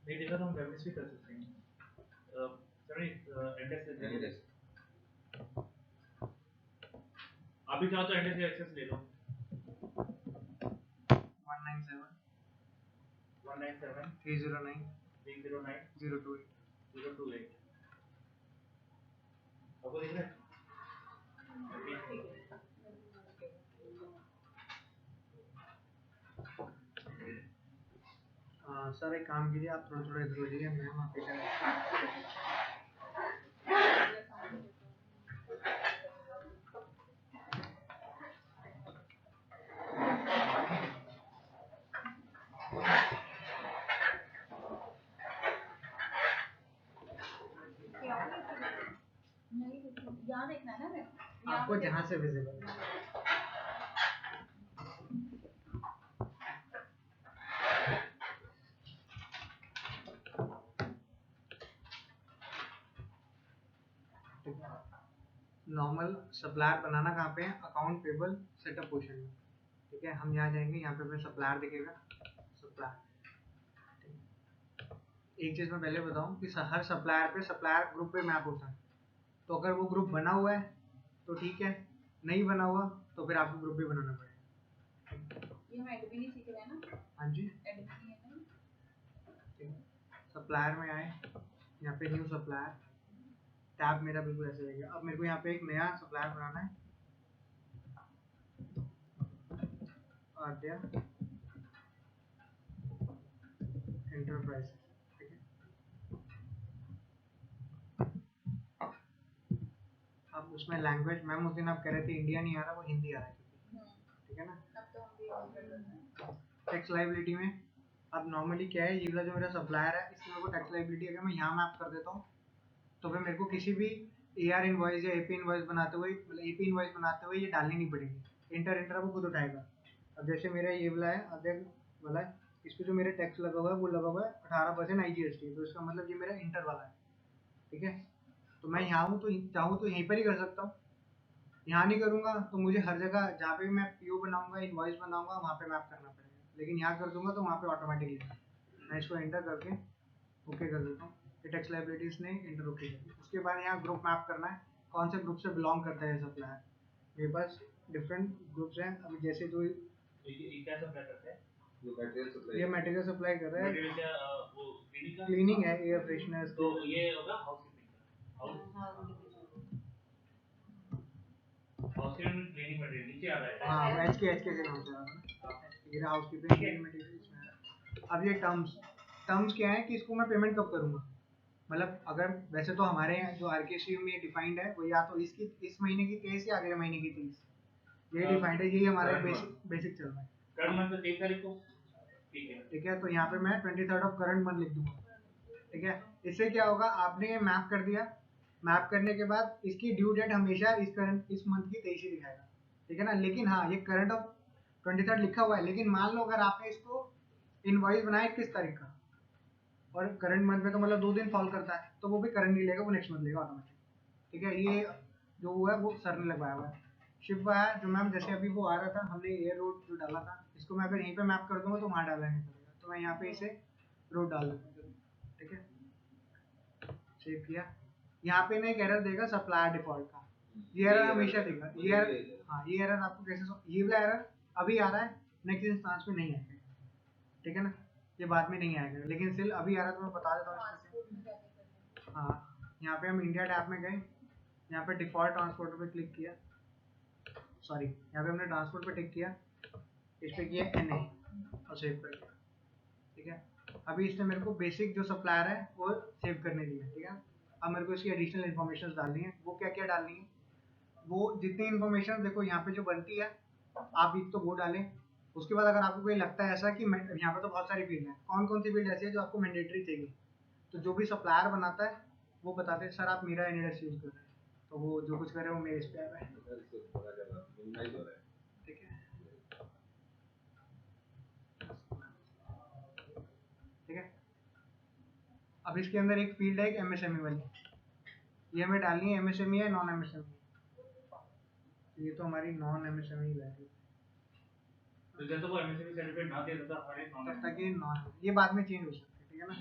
नहीं देखा तो हम वेबनेस भी कर सकते हैं। सॉरी एंडेस आप भी चाहो तो एंडेस एक्सेस ले लो। 197 197 309 309 028 028 आपको दिख रहा है? सर एक काम कीजिए, आप थोड़ा थोड़ा इधर हो जाइए, मैं वहाँ पे यहाँ देखना है ना, आपको जहाँ से विजिबल नॉर्मल सप्लायर बनाना कहाँ पे है, अकाउंट पेबल सेटअप पोर्शन में। ठीक है, हम यहाँ जाएंगे, यहाँ पे हमें सप्लायर दिखेगा, सप्लायर। एक चीज़ मैं पहले बताऊँ कि हर सप्लायर पे सप्लायर ग्रुप पे मैप होता है। तो अगर वो ग्रुप बना हुआ है तो ठीक है, नहीं बना हुआ तो फिर आपको ग्रुप भी बनाना पड़ेगा। ये हम एडमिन ही सीख रहे हैं ना? हाँ जी, एडमिन है ना? सप्लायर में आए, यहाँ पे न्यू सप्लायर, टैब मेरा बिल्कुल ऐसे रहेगा। अब मेरे को यहाँ पे एक नया सप्लायर बनाना है, आद्या एंटरप्राइज। ठीक है, अब उसमें लैंग्वेज, मैम उस दिन आप कह रहे थे इंडिया नहीं आ रहा, वो हिंदी आ रहा है। ठीक है ना? अब तो हम भी ऑन कर लेते हैं। टैक्स लायबिलिटी में अब नॉर्मली क्या है, ये वाला जो मेरा सप्लायर है इसमें मेरे को टैक्स लायबिलिटी अगर मैं यहाँ मैप कर देता हूँ तो फिर मेरे को किसी भी AR इनवॉइस या AP इनवॉइस बनाते हुए, मतलब AP इनवॉइस बनाते हुए ये डालनी नहीं पड़ेगी। इंटर वो खुद उठाएगा। अब जैसे मेरा ये वाला है, अध्यक्ष वाला है, इस पे जो मेरा टैक्स लगा हुआ है वो लगा हुआ है 18% IGST, तो इसका मतलब ये मेरा इंटर वाला है। ठीक है, तो मैं यहाँ हूँ तो चाहूँ तो यहीं पर ही कर सकता हूँ, यहाँ नहीं करूँगा तो मुझे हर जगह जहाँ पे भी मैं PO बनाऊंगा, इनवॉइस बनाऊंगा, वहाँ पे मैप करना पड़ेगा। लेकिन यहाँ कर दूंगा तो वहाँ पे ऑटोमेटिकली मैं इसको एंटर करके ओके कर देता हूँ। टैक्स लायबिलिटीज ने इंटर ओके कर दी। उसके बाद यहाँ ग्रुप मैप करना है, कौन से ग्रुप से बिलोंग करता है सप्लायर। मेरे पास डिफरेंट ग्रुप्स हैं। अभी जैसे जो ये क्या सप्लाई करता है? ये मटेरियल सप्लाई कर रहा है, मटेरियल क्या वो क्लीनिंग है, एयर फ्रेशनर्स। तो ये होगा हाउसकीपिंग का। हाउसकीपिंग में क्लीनिंग मटेरियल नीचे आ रहा है। हाँ, HK के नाम से आ रहा है। ये हाउसकीपिंग क्लीनिंग मटेरियल इसमें आ रहा है। अब ये टर्म्स क्या है कि इसको मैं पेमेंट कब करूँगा, मतलब अगर वैसे तो हमारे यहाँ जो RKCU में डिफाइंड है वो या तो इस महीने की 23 या अगले महीने की 30, ये डिफाइंड है, यही हमारा बेसिक चल रहा है। करंट मंथ 23 तारीख को। ठीक है, तो यहाँ पे मैं 23rd ऑफ करंट मंथ लिख दूंगा। ठीक है, इससे क्या होगा, आपने ये मैप कर दिया, मैप करने के बाद इसकी ड्यू डेट हमेशा इस मंथ की 23 ही दिखाएगा। ठीक है ना, लेकिन हाँ ये करंट ऑफ 23rd लिखा हुआ है, लेकिन मान लो अगर आपने इसको इनवॉइस बनाया 21 तारीख का और करंट मंथ में तो मतलब 2 दिन फॉल करता है, तो वो भी करंट नहीं लेगा, वो नेक्स्ट मंथ लेगा ऑटोमेटिक। ठीक है, ये जो हुआ है वो सर ने लगवाया हुआ है। शिप है जो मैम जैसे अभी वो आ रहा था, हमने एयर रोड जो डाला था, इसको मैं अगर यहीं पे मैप कर दूंगा तो वहाँ डालना नहीं पड़ेगा, तो मैं यहाँ पे इसे रोड डाल देता हूँ। ठीक है, सेव किया। यहाँ पे ना एक एरर देगा सप्लायर डिफॉल्ट का, ये एरर हमेशा देगा। ये एरर, हाँ ये एरर आपको कैसे, ये वाला एरर अभी आ रहा है, नेक्स्ट इंस्टांस में नहीं आएगा। ठीक है ना, ये बाद में नहीं आएगा, लेकिन स्टिल अभी आ रहा है तो मैं बता देता हूँ। हाँ, यहाँ पे हम इंडिया टैब में गए, यहाँ पे डिफॉल्ट ट्रांसपोर्टर पे क्लिक किया, सॉरी यहाँ पे हमने ट्रांसपोर्ट पे टिक किया, इस पे किया NA और सेव कर दिया। ठीक है, अभी इसने मेरे को बेसिक जो सप्लायर है वो सेव करने दिया। ठीक है, अब मेरे को इसकी एडिशनल इन्फॉर्मेशन डालनी है। वो क्या क्या डालनी है, वो जितनी इन्फॉर्मेशन देखो यहाँ पे जो बनती है आप एक तो वो डालें। उसके बाद अगर आपको कोई लगता है ऐसा कि यहाँ पे तो बहुत सारी फील्ड है, कौन कौन सी फील्ड ऐसी है जो आपको मैंडेटरी चाहिए, तो जो भी सप्लायर बनाता है वो बताते हैं सर आप मेरा NAS यूज कर रहे हैं, तो वो जो कुछ कर रहे हैं वो मेरे इस पे आ रहा है। ठीक है, ठीक है, अब इसके अंदर एक फील्ड है एक MSME वाली, ये हमें डालनी है MSME है नॉन MSME। ये तो हमारी नॉन MSME वैल्यू, तो जब तक वो MSME सर्टिफिकेट ना दे देता हमारे तब तक ये नॉन, ये बाद में चेंज हो सकता है। ठीक है ना,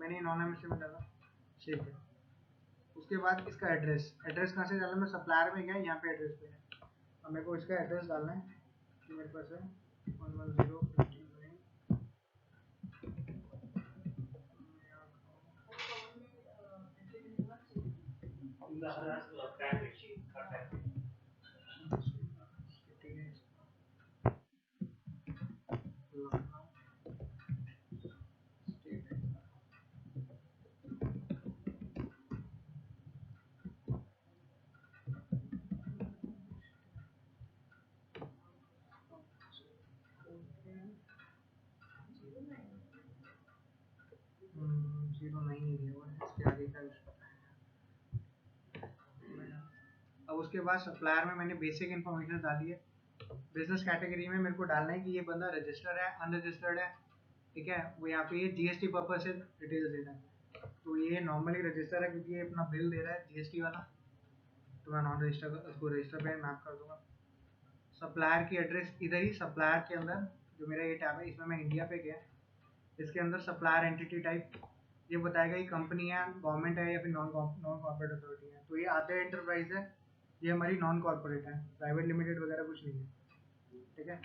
मैंने नॉन एमएससी में डाला, ठीक है। उसके बाद इसका एड्रेस कहाँ से डालना, मैं सप्लायर में गया, यहाँ पे एड्रेस पे है। अब मेरे को इसका एड्रेस डालना है कि मेरे पास है 11059 इसके आगे का। अब उसके बाद सप्लायर में मैंने बेसिक इन्फॉर्मेशन डाली है। बिजनेस कैटेगरी में मेरे को डालना है कि ये बंदा रजिस्टर्ड है, अनरजिस्टर्ड है, ठीक है। वो यहाँ पे ये जीएसटी पर्पज से डिटेल्स देना है। तो ये नॉर्मली रजिस्टर है क्योंकि ये अपना बिल दे रहा है जीएसटी वाला, तो मैं नॉन रजिस्टर उसको रजिस्टर पे मैप कर दूंगा। सप्लायर की एड्रेस इधर ही, सप्लायर के अंदर जो मेरा ये टैब है इसमें मैं इंडिया पे गया, इसके अंदर सप्लायर एंटिटी टाइप ये बताएगा ये कंपनी है, गवर्नमेंट है या फिर नॉन कॉर्पोरेट अथॉरिटी है। तो ये आते एंटरप्राइज है, ये हमारी नॉन कॉर्पोरेट है, प्राइवेट लिमिटेड वगैरह कुछ नहीं है, ठीक है।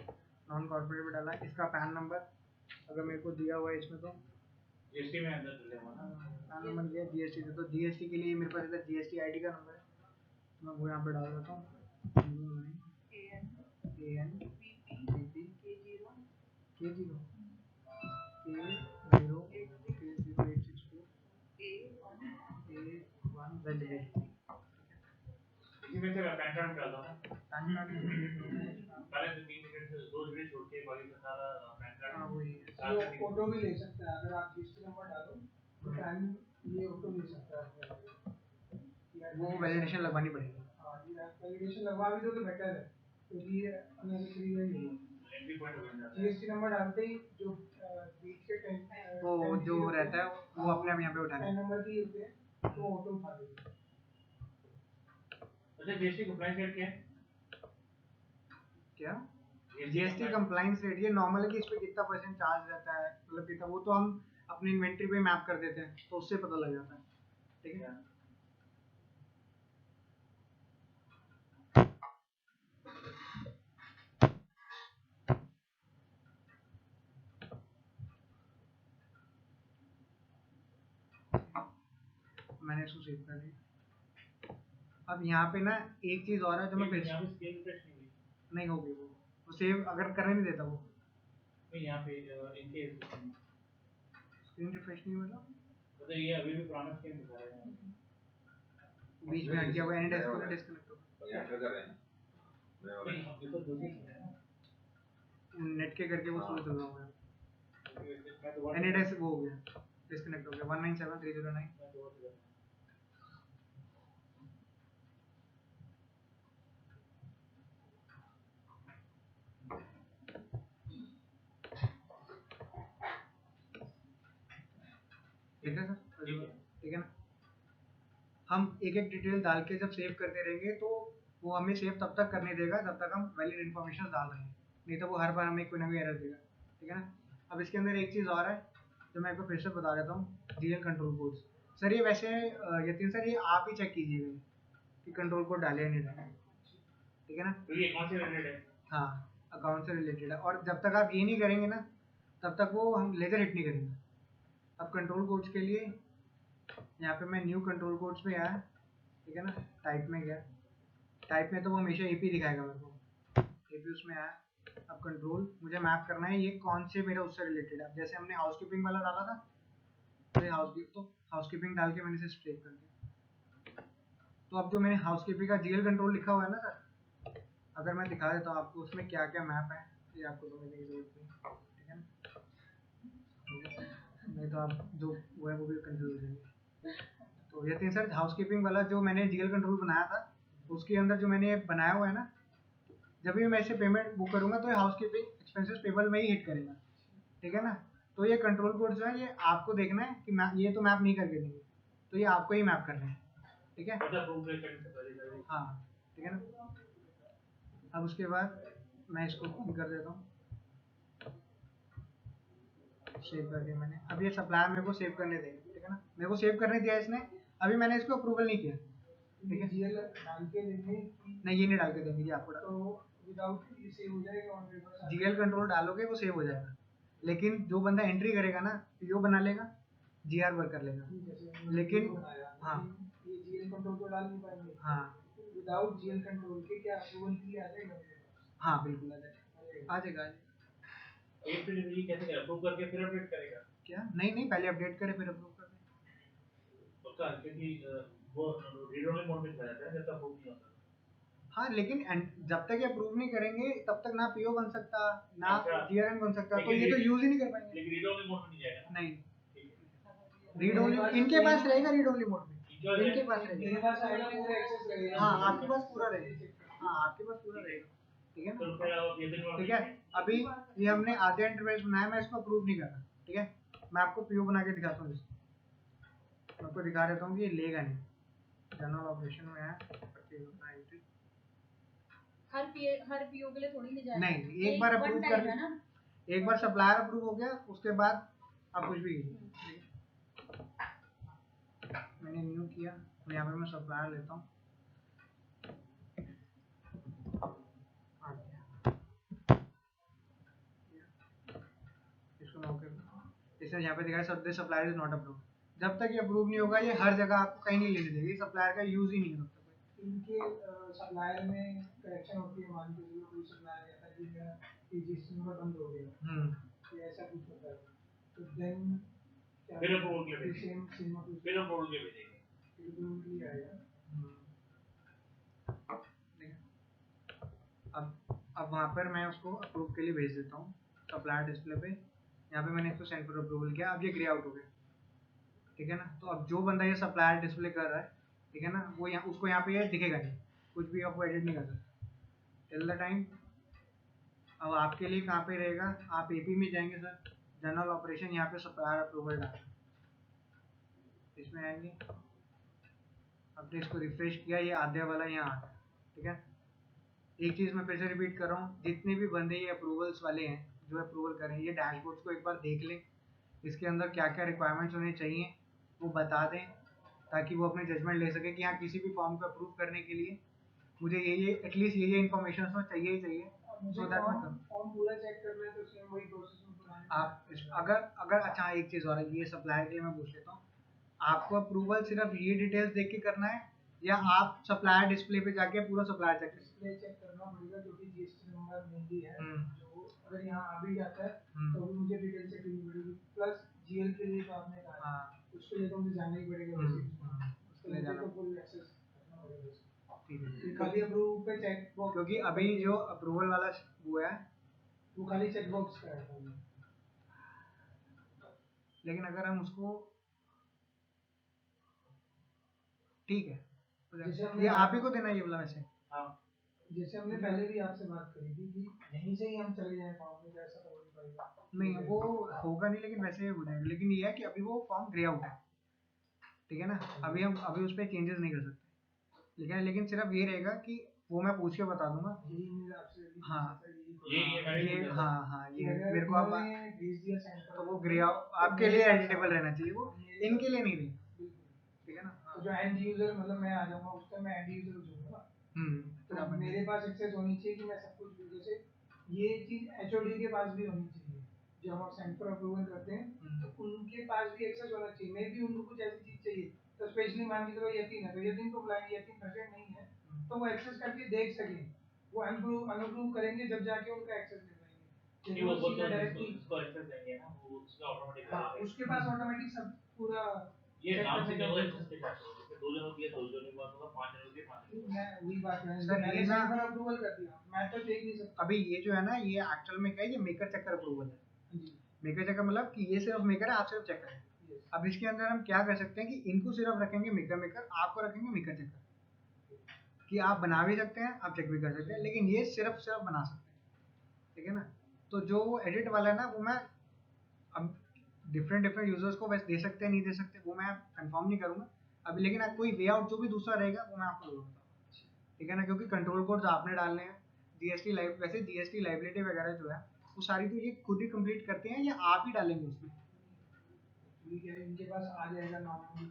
नॉन कॉर्पोरेट में डाला। इसका पैन नंबर अगर मेरे को दिया हुआ है इसमें तो जीएसटी में अंदर डाले हुआ ना, पैन नंबर दिया जीएसटी से, तो जीएसटी के लिए मेरे पास इधर जीएसटी आईडी का नंबर है, तो मैं वो यहाँ पे डाल देता हूँ AN BP K0 K0862 A1ZA। इसी में से पैन कार्ड डालता हूँ। पैन कार्ड पहले तो 3 डिजिट से 2 डिजिट छोड़ के बाकी का सारा पैन कार्ड। हाँ वही वो फोटो भी ले सकता है, अगर आप जीएसटी नंबर डालो तो पैन ये फोटो ले सकता है। वो वैलिडेशन लगवानी पड़ेगी। हाँ जी, आप वैलिडेशन लगवा भी दो तो बेटर है, क्योंकि ये अननेसेसरी है। एंट्री पॉइंट हो जाता है। जीएसटी नंबर डालते ही जो बीच के वो जो रहता है वो अपने आप यहाँ पे उठाना है। पैन नंबर की होते हैं तो ऑटो उठा देगा। अच्छा जीएसटी कंप्लाइंस रेट क्या है? क्या जीएसटी कंप्लाइंस रेट ये नॉर्मल है कि इस पे कितना % चार्ज रहता है, मतलब कितना, वो तो हम अपनी इन्वेंट्री पे मैप कर देते हैं तो उससे पता लग जाता है, ठीक है। मैंने इसको सेव कर दिया। अब यहाँ पे ना एक चीज और है जो मैं फिर यहाँ पे स्केल रिफ्रेश नहीं हुई। नहीं होगी, वो सेव अगर करने नहीं देता वो नहीं यहाँ पे इनके स्क्रीन रिफ्रेश नहीं हुआ, मतलब ये अभी भी पुराना स्क्रीन दिखा रहा है। बीच में हट गया, वो एनी डिस्कनेक्ट हो ये एंटर कर रहे हैं नहीं ये तो दूसरी चीज है ना। नेट के करके वो स्लो चल रहा होगा। मैं तो एनी डेस्क वो हो गया, डिस्कनेक्ट हो गया 197309। ठीक है सर, ठीक है ना। हम एक एक डिटेल डाल के जब सेव करते रहेंगे तो वो हमें सेव तब तक करने देगा जब तक हम वैलिड इन्फॉर्मेशन डाल रहे हैं, नहीं तो वो हर बार हमें कोई ना कोई एरर देगा, ठीक है ना। अब इसके अंदर एक चीज़ और है जो मैं आपको फिर से बता देता हूँ, जीएल कंट्रोल कोड्स। सर ये वैसे यतीन सर ये आप ही चेक कीजिएगा कि कंट्रोल कोड डाले या नहीं डाले, ठीक है ना। तो ये कौन से रिलेटेड है? हाँ अकाउंट से रिलेटेड है, और जब तक आप ये नहीं करेंगे ना तब तक वो हम लेजर हिट नहीं करेंगे। अब कंट्रोल कोड्स के लिए यहाँ पे मैं न्यू कंट्रोल कोड्स में आया, ठीक है ना, टाइप में गया, टाइप में तो वो हमेशा एपी दिखाएगा मेरे को, एपी उसमें आया। अब कंट्रोल मुझे मैप करना है ये कौन से मेरा उससे रिलेटेड है। अब जैसे हमने हाउसकीपिंग वाला डाला था तो ये हाउसकीपिंग डाल के मैंने इसे स्ट्रेट कर दिया। तो अब जो मैंने हाउसकीपिंग का जीएल कंट्रोल लिखा हुआ है ना सर, अगर मैं दिखा देता हूँ आपको उसमें क्या क्या मैप है, ये आपको समझने की जरूरत नहीं, ठीक है ना, नहीं तो आप जो वो है वो भी कंफ्यूज हो जाएंगे। तो यतीन सर हाउसकीपिंग वाला जो मैंने जीएल कंट्रोल बनाया था उसके अंदर जो मैंने बनाया हुआ है ना, जब भी मैं इसे पेमेंट बुक करूंगा तो ये हाउसकीपिंग एक्सपेंसेस पेबल में ही हिट करेगा, ठीक है ना। तो ये कंट्रोल कोड जो है ये आपको देखना है कि ये तो मैप नहीं करके देंगे, तो ये आपको ही मैप करना है, ठीक है। हाँ ठीक है ना। अब उसके बाद मैं इसको बंद कर देता हूँ। सेव कर दिया मैंने। अब ये सप्लायर मेरे को सेव करने देंगे, ठीक है ना, मेरे को सेव करने दिया इसने, अभी मैंने इसको अप्रूवल नहीं किया, ठीक है। जीएल डाल के देंगे कि नहीं ये नहीं डाल के देंगे जी आपको, तो विदाउट ये सेव हो जाएगा ऑन पेपर। जीएल कंट्रोल डालोगे वो सेव हो जाएगा, लेकिन जो बंदा एंट्री करेगा ना पीओ बना लेगा, जीआर वर्क कर लेगा, लेकिन हाँ ये जीएल कंट्रोल तो डाल नहीं पाएंगे। हाँ विदाउट जीएल कंट्रोल के क्या अप्रूवल के लिए आ जाएगा मेरे पास? हाँ बिल्कुल आ जाएगा, आ जाएगा। एक डिलीवरी कैसे करेगा, अप्रूव करके फिर अपडेट करेगा क्या? नहीं नहीं, पहले अपडेट करे फिर अप्रूव कर दे। पक्का, क्योंकि वो रीड ओनली मोड में चला जाता है जब तक अप्रूव नहीं होता। हाँ लेकिन जब तक ये अप्रूव नहीं करेंगे तब तक ना पीओ बन सकता ना अच्छा। जीआरएन बन सकता, तो लेकिन ये तो रीड- यूज ही नहीं कर पाएंगे। लेकिन रीड ओनली मोड में नहीं जाएगा। नहीं, ठीक है। रीड ओनली इनके पास रहेगा, रीड ओनली मोड में इनके पास मेरे रहेगा। पास आएगा पूरा एक्सेस रहेगा। हाँ आपके पास पूरा रहेगा, हाँ आपके पास पूरा रहेगा, ठीक है तो ना। फिर आप ये दिन ठीक है, अभी ये हमने आधे इंटरफेस बनाया, मैं इसको अप्रूव नहीं कर रहा, ठीक है। मैं आपको पीओ बना के दिखाता हूँ, मैं आपको दिखा देता हूँ कि ये लेगा नहीं। जनरल ऑपरेशन में है एंट्री, हर पीओ के लिए थोड़ी नहीं जाएगा। नहीं एक बार one अप्रूव time कर, है ना। एक बार सप्लायर अप्रूव हो गया उसके बाद आप कुछ भी कीजिए। मैंने न्यू किया, तो यहाँ पे मैं सप्लायर लेता हूँ, आ गया। इसको मैं ओके, इसने यहाँ पे दिखाया सब this supplier is not approve. जब तक ये अप्रूव नहीं होगा ये हर जगह आपको कहीं नहीं लेने देगा, ये सप्लायर का यूज ही नहीं है तब तक। इनके सप्लायर में करेक्शन होती है, मान के चलो कोई सप्लायर कहता है कि मेरा रजिस्टर नंबर बंद हो गया, तो ऐसा कुछ होता है, तो देन फिर अप्रूवल के लिए सेम सेम फिर अप्रूवल के भेजेंगे। अप्रूवल के लिए आएगा। अब वहाँ पर मैं उसको अप्रूव के लिए भेज देता हूँ सप्लायर डिस्प्ले पे, यहाँ पे मैंने इसको सेंड फॉर अप्रूवल किया, अब ये ग्रे आउट हो गया, ठीक है ना। तो अब जो बंदा ये सप्लायर डिस्प्ले कर रहा है, ठीक है ना, वो यहाँ उसको यहाँ पे ये दिखेगा नहीं, कुछ भी आपको एडिट नहीं कर सकता टिल द टाइम। अब आपके लिए कहाँ पे रहेगा, आप एपी में जाएंगे सर, जनरल ऑपरेशन, यहाँ पे सप्लायर अप्रूवल डाल, इसमें आएंगे, आपने इसको रिफ्रेश किया, ये आधे वाला यहाँ आ गया, ठीक है। एक चीज़ मैं फिर से रिपीट कर रहा हूँ, जितने भी बंदे ये अप्रूवल्स वाले हैं जो अप्रूवल करें, ये डैशबोर्ड्स को एक बार देख लें, इसके अंदर क्या क्या रिक्वायरमेंट्स होने चाहिए वो बता दें, ताकि वो अपने जजमेंट ले सके कि हाँ किसी भी फॉर्म को अप्रूव करने के लिए मुझे ये एटलीस्ट ये इन्फॉर्मेशन तो चाहिए ही चाहिए, सो दैट फॉर्म पूरा चेक करना है तो सेम वही प्रोसेस में पुराने आप अगर अगर अच्छा एक चीज़ और है, ये सप्लायर के लिए मैं पूछ लेता हूँ, आपको अप्रूवल सिर्फ ये डिटेल्स देख के करना है या आप सप्लायर डिस्प्ले पे जाके पूरा सप्लायर चेक डिस्प्ले चेक करना पड़ेगा, क्योंकि जीएसटी नंबर मेनली है, हम्म। जो अगर यहाँ आ भी जाता है हम्म। तो भी मुझे डिटेल चेक करनी पड़ेगी, प्लस जीएल के लिए जो आपने कहा हाँ उसके लिए तो मुझे जाना ही पड़ेगा, उसके लिए जाना, तो फुल एक्सेस करना पड़ेगा। ठीक है, फिर खाली अप्रूव पे चेक बॉक्स, क्योंकि अभी जो अप्रूवल वाला वो है, वो खाली चेक बॉक्स का है। लेकिन अगर हम उसको, ठीक है, जैसे ये हमने आप ही को देना है ये वाला वैसे। हाँ जैसे हमने पहले भी आपसे बात करी थी कि यहीं से ही हम चले जाएं फॉर्म में, ऐसा तो हो नहीं पाएगा। नहीं वो होगा नहीं, लेकिन वैसे ही हो जाएगा, लेकिन ये है कि अभी वो फॉर्म ग्रे आउट है, ठीक है ना, अभी हम अभी उस पर चेंजेस नहीं कर सकते, लेकिन सिर्फ ये रहेगा कि वो मैं पूछ के बता दूंगा। यही मेरा आपसे अभी हाँ ये हाँ ये अगर मेरे को आप इन्होंने भेज दिया सेंटर तो वो ग्रे आपके लिए एडिटेबल रहना चाहिए, वो इनके लिए नहीं रहेगा, ठीक है ना। तो जो एंड यूजर, मतलब मैं आ जाऊंगा उस टाइम, मैं एंड यूजर हो जाऊंगा, फिर तो आप मेरे पास एक्सेस होनी चाहिए कि मैं सब कुछ भी, जैसे ये चीज एचओडी के पास भी होनी चाहिए, जो हम सेंटर अप्रूवल करते हैं तो उनके पास भी एक्सेस होना चाहिए, मे भी उनको कुछ ऐसी चीज चाहिए, तो स्पेशली मान के चलो यतीन है, तो यतीन को बुलाएंगे, यतीन प्रेजेंट नहीं है तो वो एक्सेस करके देख सके, वो अनअप्रूव करेंगे जब जाके उनका एक्सेस ले पाएंगे, वो वो सीधा तो डायरेक्टली उसको एक्सेस देंगे ना, वो उसका ऑटोमेटिक हाँ उसके पास ऑटोमेटिक सब पूरा ये check नाम से करने का नहीं होगा, होगा। एक्सेस के साथ होगा, जैसे 2 जनों की है 2 जनों के पास होगा, 5 जनों की 5 जनों के मैं वही बात है, सर, मैंने ये ना- सेंटर अप्रूवल कर दिया, मैं तो देख नहीं सकता। अभी ये जो है ना, ये एक्चुअल में क्या है, ये मेकर चेकर अप्रूवल है। जी मेकर चेकर मतलब कि ये सिर्फ मेकर है, आप सिर्फ चेकर है। yes. अब इसके अंदर हम क्या कर सकते हैं कि इनको सिर्फ रखेंगे मेकर, आपको रखेंगे मेकर चेकर, कि आप बना भी सकते हैं, आप चेक भी कर सकते हैं, लेकिन ये सिर्फ बना सकते हैं, ठीक है ना। तो जो एडिट वाला है ना, वो मैं अब डिफरेंट यूजर्स को वैसे दे सकते हैं, नहीं दे सकते, वो मैं कंफर्म नहीं करूंगा अभी, लेकिन आप कोई वे आउट जो भी दूसरा रहेगा वो मैं आपको बताऊंगा, ठीक है ना, क्योंकि कंट्रोल कोड्स आपने डालने हैं, जीएसटी लाइव, वैसे जीएसटी लाइबिलिटी वगैरह जो है वो सारी तो ये खुद ही कंप्लीट करते हैं या आप ही डालेंगे उसमें? ठीक है, इनके पास आ जाएगा नॉर्मली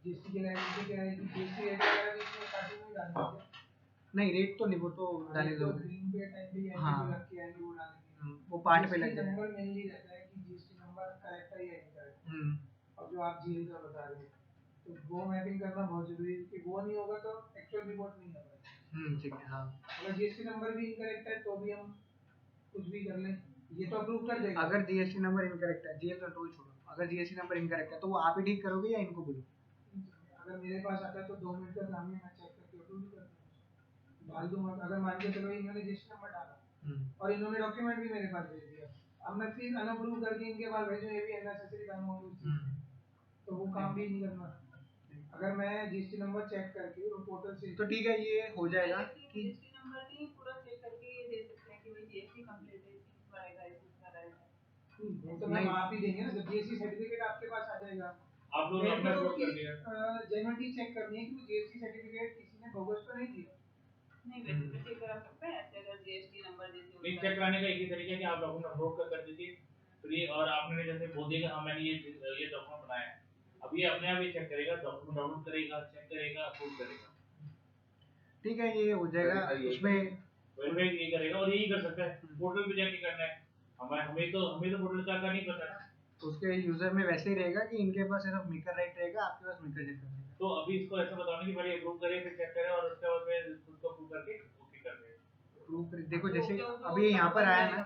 जीएसटी के लिए। इनके क्या है कि जीएसटी रेट वगैरह भी इसमें स्टार्टिंग में डाल देंगे। नहीं रेट तो नहीं, वो तो डाले तो जरूर। ग्रीन पे टाइम पे हाँ। जो रख के आएंगे वो डालेंगे। वो पार्ट पे लग जाएगा। नंबर मेनली रहता है कि जीएसटी नंबर करेक्ट है या इनकरेक्ट। अब जो आप जीएल का बता रहे हैं तो वो मैपिंग करना बहुत जरूरी है कि वो नहीं होगा तो एक्चुअल रिपोर्ट नहीं आ पाएगा। ठीक है। हाँ अगर जीएसटी नंबर भी इनकरेक्ट है तो भी हम कुछ भी कर लें, ये तो अप्रूव कर देगा। अगर जीएसटी नंबर इनकरेक्ट है, जीएल कंट्रोल छोड़ो, अगर जीएसटी नंबर इनकरेक्ट है तो वो आप ही ठीक करोगे या इनको बोलो? अगर मेरे पास आता है तो 2 मिनट का काम है, मैं चेक करके अप्रूव कर दूंगा, डाल दूंगा। अगर मान के चलो इन्होंने जीएसटी नंबर डाला और इन्होंने डॉक्यूमेंट भी मेरे पास भेज दिया, अब मैं फिर अनअप्रूव करके इनके पास भेजूं, ये भी अननेसेसरी काम होगा, तो वो काम भी नहीं करना। अगर मैं जीएसटी नंबर चेक करके वो पोर्टल से तो ठीक है, ये हो जाएगा कि जीएसटी नंबर नहीं पूरा चेक करके ये दे सकते हैं कि भाई जीएसटी कंप्लीट है, इस बार आएगा, इस बार आएगा। वो तो मैम आप ही देंगे ना, जब जीएसटी सर्टिफिकेट आपके पास आ जाएगा। आप लोग अपना अपलोड कर दिया। जेन्युइनिटी चेक करनी है कि वो जीएसटी सर्टिफिकेट किसी ने बोगस तो नहीं दिया। नहीं वैसे तो चेक करा सकते हैं ऐसे, अगर जीएसटी नंबर जैसे नहीं, चेक कराने का एक ही तरीका है कि आप डॉक्यूमेंट अपलोड कर दीजिए फ्री, और आपने जैसे बोल दिया कि हाँ मैंने ये डॉक्यूमेंट बनाया है, अब ये अपने आप ही चेक करेगा, डॉक्यूमेंट डाउनलोड करेगा, चेक करेगा, अप्रूव करेगा। ठीक है, ये हो जाएगा उसमें वेरीफाई ये करेगा और यही कर सकता है, पोर्टल पे जाके करना है। हमें तो पोर्टल का नहीं पता ना। तो उसके यूजर में वैसे ही रहेगा कि इनके पास सिर्फ मेकर राइट रहेगा, आपके पास मेकर चेक करने का। तो अभी इसको ऐसा बताओ कि पहले अप्रूव करे फिर चेक करे और उसके बाद में खुद को अप्रूव करके ओके कर दे। प्रूव कर देखो, जैसे अभी यहाँ पर आया ना,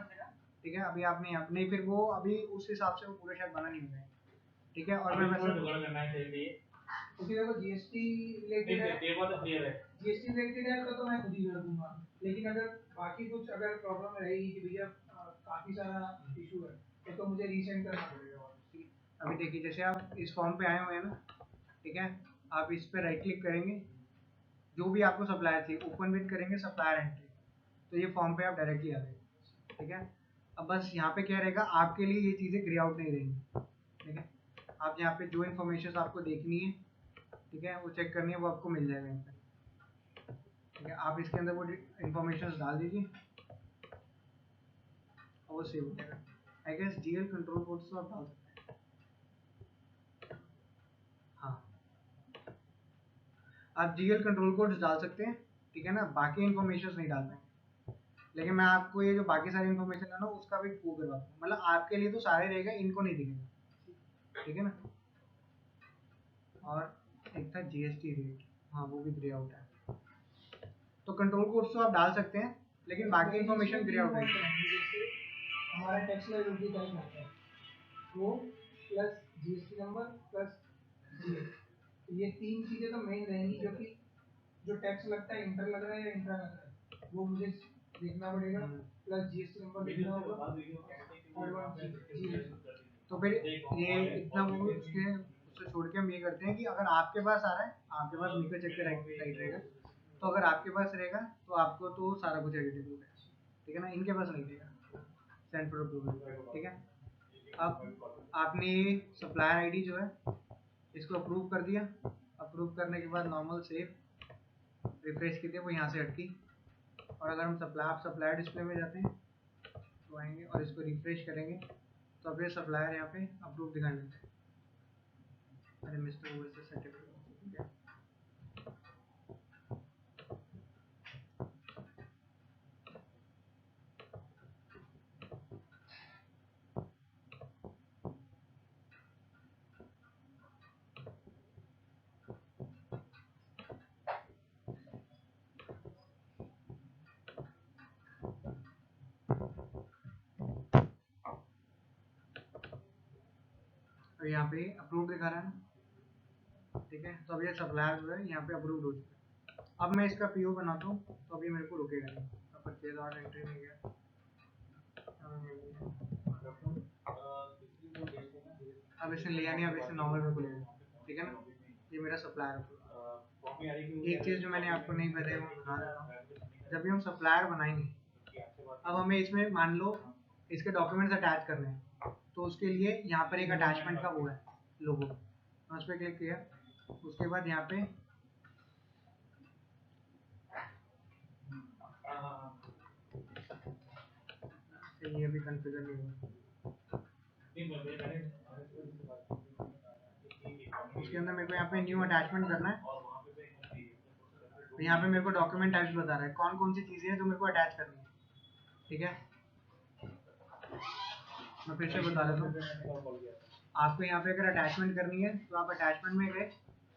ठीक है, अभी आपने यहाँ नहीं, फिर वो अभी उस हिसाब से वो पूरा शायद बना नहीं हुआ है, ठीक है। और मैं थोड़ा वैसे जुगाड़ करना चाहिए। क्योंकि देखो जीएसटी रिलेटेड है, ये बात तो क्लियर है। जीएसटी रिलेटेड है तो मैं खुद ही कर दूंगा, लेकिन अगर बाकी कुछ अगर प्रॉब्लम रहेगी कि भैया काफी सारा इशू है तो मुझे रीसेंड करना पड़ेगा। अभी देखिए, जैसे आप इस फॉर्म पे आए हुए हैं ना, ठीक है, आप इस पे राइट क्लिक करेंगे, जो भी आपको सप्लायर चाहिए ओपन विद करेंगे सप्लायर एंट्री, तो ये फॉर्म पे आप डायरेक्टली आ गए, ठीक है। अब बस यहाँ पे क्या रहेगा, आपके लिए ये चीज़ें ग्रे आउट नहीं रहेंगी, ठीक है। आप यहाँ पे जो इन्फॉर्मेशन आपको देखनी है, ठीक है, वो चेक करनी है, वो आपको मिल जाएगा यहाँ पे, ठीक है। आप इसके अंदर वो इन्फॉर्मेशन डाल दीजिए और वो सेव हो जाएगा। I guess GL control code तो आप डाल सकते हैं। हाँ, आप जीएल कंट्रोल कोड्स डाल सकते हैं, ठीक है ना, बाकी इन्फॉर्मेशन नहीं डाल पाएंगे, लेकिन मैं आपको ये जो बाकी सारी इन्फॉर्मेशन है ना उसका भी वो करवा दूँ, मतलब आपके लिए तो सारे रहेगा, इनको नहीं दिखेगा, ठीक है ना। और एक था जीएसटी रेट, हाँ वो भी ग्रे आउट है। तो कंट्रोल कोड्स तो आप डाल सकते हैं, लेकिन बाकी इन्फॉर्मेशन ग्रे आउट है। जैसे हमारा टैक्स लायबिलिटी टाइप होता है वो plus GST number plus GL, तो ये तीन चीजें तो मेन रहेंगी, जो कि जो टैक्स लगता है इंटर लग रहा है या इंट्रा लग रहा है वो मुझे देखना पड़ेगा, प्लस जीएसटी नंबर देखना होगा और जीएल। तो फिर ये इतना वो उससे छोड़ के हम ये करते हैं कि अगर आपके पास आ रहा है, आपके पास मेकर चेक का राइट रहेगा, तो अगर आपके पास रहेगा तो आपको तो सारा कुछ एडिटेबल होगा, ठीक है ना, इनके पास नहीं रहेगा सेंड फॉर अप्रूवल, ठीक है। अब आपने ये सप्लायर आईडी जो है इसको अप्रूव कर दिया, अप्रूव करने के बाद नॉर्मल सेव रिफ्रेश कीजिए, वो यहाँ से हटकी, और अगर हम सप्लायर डिस्प्ले में जाते हैं तो आएंगे और इसको रिफ्रेश करेंगे तो अब ये सप्लायर यहाँ पे अप्रूव दिखाने लगता है। अरे मिस्टर ओवरसीज सर्टिफिकेट, तो यहाँ पे अप्रूव दिखा रहा है ना, ठीक है। तो अब ये सप्लायर जो है यहाँ पे अप्रूव हो चुका है। अब मैं इसका पीओ बनाता हूँ तो अभी मेरे को रुकेगा नहीं, परचेज ऑर्डर एंट्री में गया, अब इसने लिया नहीं, अब इसने नॉर्मल में को ले लिया, ठीक है ना। ये मेरा सप्लायर है। एक चीज़ जो मैंने आपको नहीं बताई वो बता देता हूँ, जब भी हम सप्लायर बनाएंगे, अब हमें इसमें मान लो इसके डॉक्यूमेंट्स अटैच करने हैं, तो उसके लिए यहाँ पर एक अटैचमेंट का वो है लोगो, उस पर क्लिक किया, उसके बाद यहाँ पे अच्छा ये अभी कॉन्फ़िगर नहीं हुआ। नहीं मैंने उसके अंदर मेरे को यहाँ पे न्यू अटैचमेंट करना है। और वहाँ पे तो यहाँ पे मेरे को डॉक्यूमेंट टाइप्स बता रहा है कौन कौन सी चीज़ें हैं जो मेरे को अटैच करनी है। ठीक है, मैं फिर से बता देता हूँ। आपको यहाँ पे अगर अटैचमेंट करनी है तो आप अटैचमेंट में गए,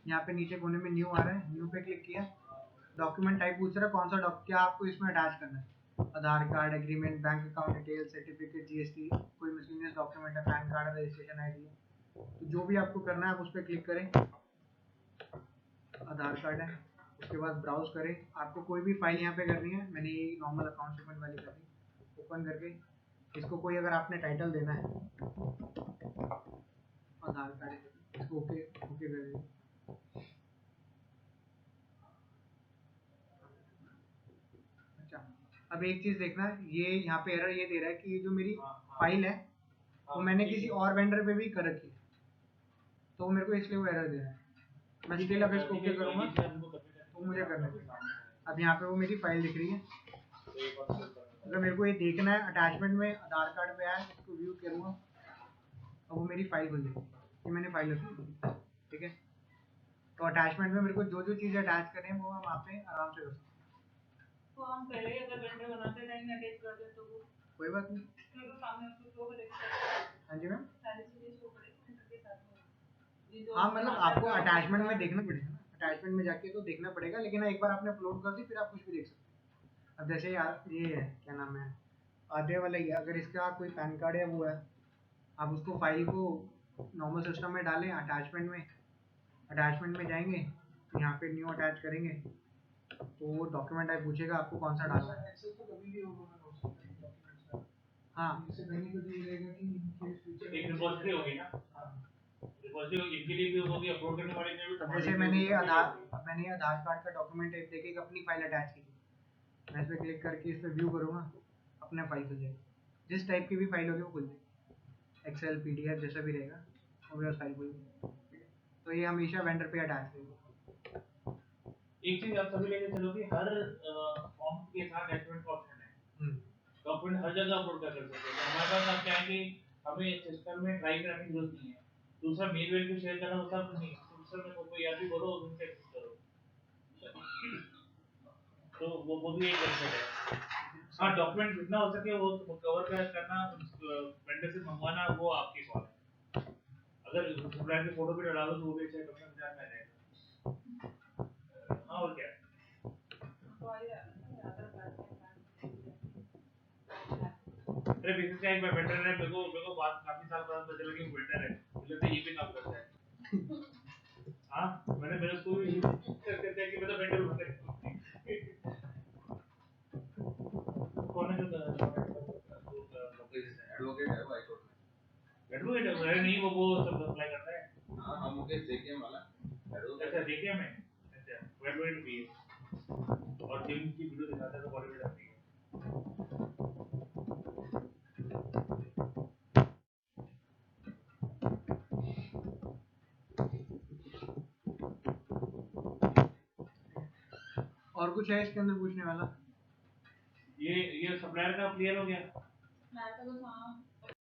यहाँ पे नीचे कोने में न्यू आ रहा है, न्यू पे क्लिक किया। डॉक्यूमेंट टाइप पूछ रहा है कौन सा क्या आपको इसमें अटैच करना है। Aadhaar card, agreement, bank account detail, certificate, GST, कोई मिसलेनियस डॉक्यूमेंट है, पैन कार्ड, रजिस्ट्रेशन आईडी है। तो जो भी आपको करना है आप उस पर क्लिक करें। आधार कार्ड है, उसके बाद ब्राउज करें। आपको कोई भी फाइल यहाँ पे करनी है, मैंने ये नॉर्मल अकाउंट स्टेटमेंट वाली कर दी। ओपन करके इसको कोई अगर आपने टाइटल देना है, आधार कार्ड, इसको ओके ओके कर दीजिए। अच्छा, अब एक चीज़ देखना, ये यहाँ पे एरर ये दे रहा है कि ये जो मेरी फाइल है वो मैंने किसी और वेंडर पे भी कर रखी है, तो मेरे को इसलिए वो एरर दे रहा है। मैं स्टिल अब इसको ओके करूँगा तो मुझे करना है। अब यहाँ पे वो मेरी फाइल दिख रही है। अगर मेरे को ये देखना है अटैचमेंट में आधार कार्ड पे आया, इसको व्यू करूँगा और वो मेरी फाइल खुल जाएगी। ये मैंने फाइल रखी है। ठीक है, तो अटैचमेंट में मेरे को जो जो चीज़ें अटैच करनी है वो हम वहाँ पे आराम से कर सकते हैं। तो हम पहले ही अगर वेंडर बनाते टाइम अटैच कर दे तो वो कोई बात नहीं। तो सामने आपको शो करेगा, हाँ जी मैम। सारी चीजें शो करेगी वेंडर के साथ में। ये जो हाँ मतलब आपको अटैचमेंट में देखना पड़ेगा ना, अटैचमेंट में जाके तो देखना पड़ेगा, लेकिन एक बार आपने अपलोड कर दी फिर आप कुछ भी देख सकते हैं। अब जैसे ये है, क्या नाम है, आधे वाला ही है। अगर इसका कोई पैन कार्ड है वो है, आप उसको फाइल को नॉर्मल सिस्टम में डालें, अटैचमेंट में जाएंगे, यहाँ पे न्यू अटैच करेंगे तो वो डॉक्यूमेंट टाइप पूछेगा आपको कौन सा डालना है। एक्सेस तो कभी भी होगा डॉक्यूमेंट्स का। हाँ इससे मैंने को ये रहेगा कि इनके फ्यूचर एक रिपोजिटरी होगी ना, रिपोजिटरी इनके लिए भी होगी, अपलोड करने वाले के लिए भी। अब जैसे मैंने ये आधार कार्ड का डॉक्यूमेंट टाइप देके एक अपनी फाइल अटैच की थी, मैं इस पर क्लिक करके इस पर व्यू करूँगा, अपने फाइल खुल जाएगी। जिस टाइप की भी फाइल होगी वो खुल जाएगी, एक्सेल, पीडीएफ जैसा भी रहेगा वो भी फाइल खुल जाएगी। तो ये हमेशा वेंडर पे अटैच रहेगा। एक चीज आप सभी लेके चलो कि हर फॉर्म के साथ अटैचमेंट का ऑप्शन है। डॉक्यूमेंट हर जगह अपलोड कर सकते हैं। हमारे पास आप क्या है कि हमें सिस्टम में ड्राइव करने की जरूरत नहीं है। दूसरा मेल वेल भी शेयर करना होता है नहीं, सिस्टम में फोटो या भी करो और उनसे एक्सेस करो, तो वो भी एक बेनिफिट है। हाँ, डॉक्यूमेंट जितना हो सके वो कवर करना, वेंडर से मंगवाना, वो आपकी कॉल है। अगर सप्लायर की फोटो भी डाला दो तो वो भी अच्छा डॉक्यूमेंट में रहेगा। हाँ और क्या, अरे बिजनेस का एक वेंडर है, मेरे को बात काफी साल बाद पता चला कि वो वेंडर है, मुझे तो ये भी काम करता है। हाँ, मैंने मेरे को भी करते हैं कि मैं तो वेंडर हूँ। कौन है जो एडवोकेट है वो हाई कोर्ट में। एडवोकेट है? अरे नहीं, वो सब अप्लाई करता है। हाँ हम मुकेश जेकेएम वाला एडवोकेट। अच्छा देखिए मैं, अच्छा एडवोकेट भी है और जिम की वीडियो दिखाता है तो बॉडी बिल्डर भी है। और कुछ है इसके अंदर पूछने वाला? ये सप्लायर का क्लियर हो गया? मैं तो हाँ